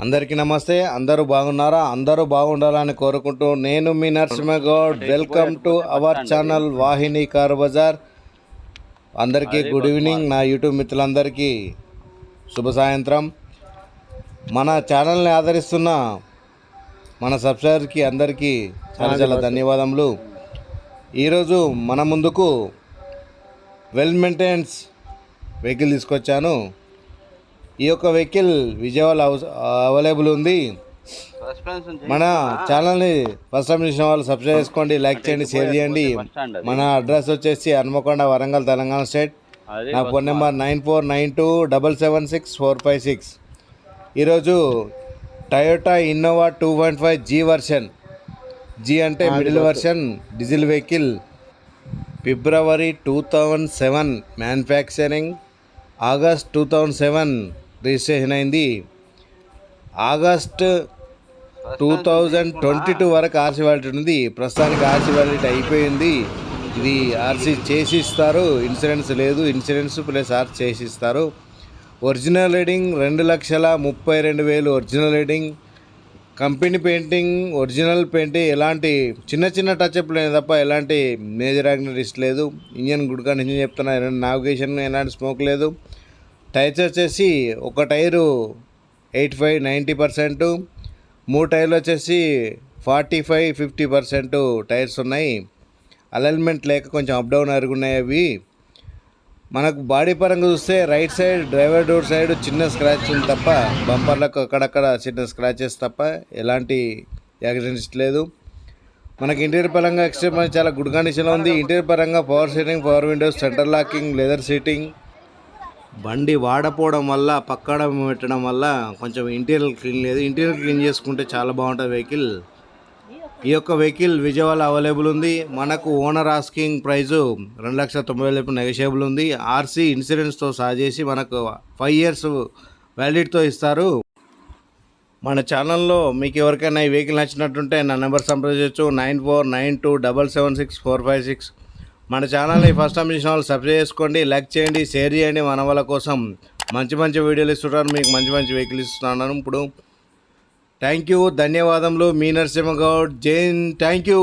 అందరికీ నమస్తే. అందరూ బాగున్నారా? అందరూ బాగుండాలని కోరుకుంటూ నేను మీ Narasimha Goud. Welcome to our channel Vahini car bazaar. అందరికీ గుడ్ ఈవినింగ్. నా యూట్యూబ్ మిత్రులందరికీ శుభ సాయంత్రం. మన ఛానల్ని ఆదరిస్తున్న మన సబ్స్క్రైబర్కి అందరికీ చాలా చాలా ధన్యవాదములు. ఈరోజు మన ముందుకు వెల్ మెయింటెనెన్స్ వెహికల్ తీసుకొచ్చాను. ఈ యొక్క వెహికల్ విజయవాడ అవైలబుల్ ఉంది. మన ఛానల్ని ఫస్ట్ టైం చూసిన వాళ్ళు సబ్స్క్రైబ్ చేసుకోండి, లైక్ చేయండి, షేర్ చేయండి. మన అడ్రస్ వచ్చేసి హన్మకొండ, వరంగల్, తెలంగాణ స్టేట్. నా ఫోన్ నెంబర్ 9492776456. ఈరోజు Toyota Innova 2.5 G version. G అంటే middle version diesel vehicle. February 2007 manufacturing, August 2007 registration అయింది. ఆగస్ట్ 2022 వరకు ఆర్సీ వ్యాలిటీ ఉంది. ప్రస్తుతానికి ఆర్సీ వ్యాలిటీ అయిపోయింది. ఇది ఆర్సీ చేసి ఇస్తారు, ఇన్సూరెన్స్ లేదు. ఇన్సూరెన్స్ ప్లస్ ఆర్సీ చేసి ఇస్తారు. Original reading 2,32,000 original reading. Company painting, original painting, ఎలాంటి చిన్న చిన్న టచ్అప్ లేదు తప్ప ఎలాంటి మేజర్ యాక్సిడెంట్ లేదు. ఇంజన్ గుడ్ కండిషన్ చెప్తున్నా. నావిగేషన్ ఎలాంటి స్మోక్ లేదు. టైర్స్ వచ్చేసి ఒక టైరు 85-90%, 3 టైర్లు వచ్చేసి 45-50% టైర్స్ ఉన్నాయి. అలైన్మెంట్ లేక కొంచెం అప్ డౌన్ అరుగున్నాయి అవి. మనకు బాడీ పరంగా చూస్తే right side driver door side చిన్న స్క్రాచ్ ఉంది తప్ప, బంపర్లకు అక్కడక్కడ చిన్న స్క్రాచెస్ తప్ప ఎలాంటి యాక్సిడెంట్స్ లేదు. మనకి ఇంటీరియర్ పరంగా ఎక్స్ట్రీమ్ చాలా గుడ్ కండిషన్లో ఉంది. ఇంటీరియర్ పరంగా power seating, power Windows, centre locking, leather seating. బండి వాడపోవడం వల్ల, పక్కన పెట్టడం వల్ల కొంచెం ఇంటీరియర్ క్లీన్ లేదు. ఇంటీరియర్ క్లీన్ చేసుకుంటే చాలా బాగుంటుంది వెహికల్. ఈ యొక్క వెహికల్ విజయవాడ అవైలబుల్ ఉంది. మనకు ఓనర్ ఆస్కింగ్ ప్రైజు 2,90,000 నెగోషియబుల్ ఉంది. ఆర్సీ ఇన్సూరెన్స్తో సహా చేసి మనకు 5 years వ్యాలిడిటీతో ఇస్తారు. మన ఛానల్లో మీకు ఎవరికైనా ఈ వెహికల్ నచ్చినట్టుంటే నా నెంబర్ సంప్రదించవచ్చు. 9492776456. మన ఛానల్ని ఫస్ట్ టైం చూసిన వాళ్ళు సబ్స్క్రైబ్ చేసుకోండి, లైక్ చేయండి, షేర్ చేయండి. మన వాళ్ళ కోసం మంచి మంచి వీడియోలు ఇస్తుంటాను, మీకు మంచి మంచి వెహికల్ ఇస్తున్నాను ఇప్పుడు. థ్యాంక్ యూ, ధన్యవాదములు. మీ నరసింహగౌడ్. జైన్. Thank you.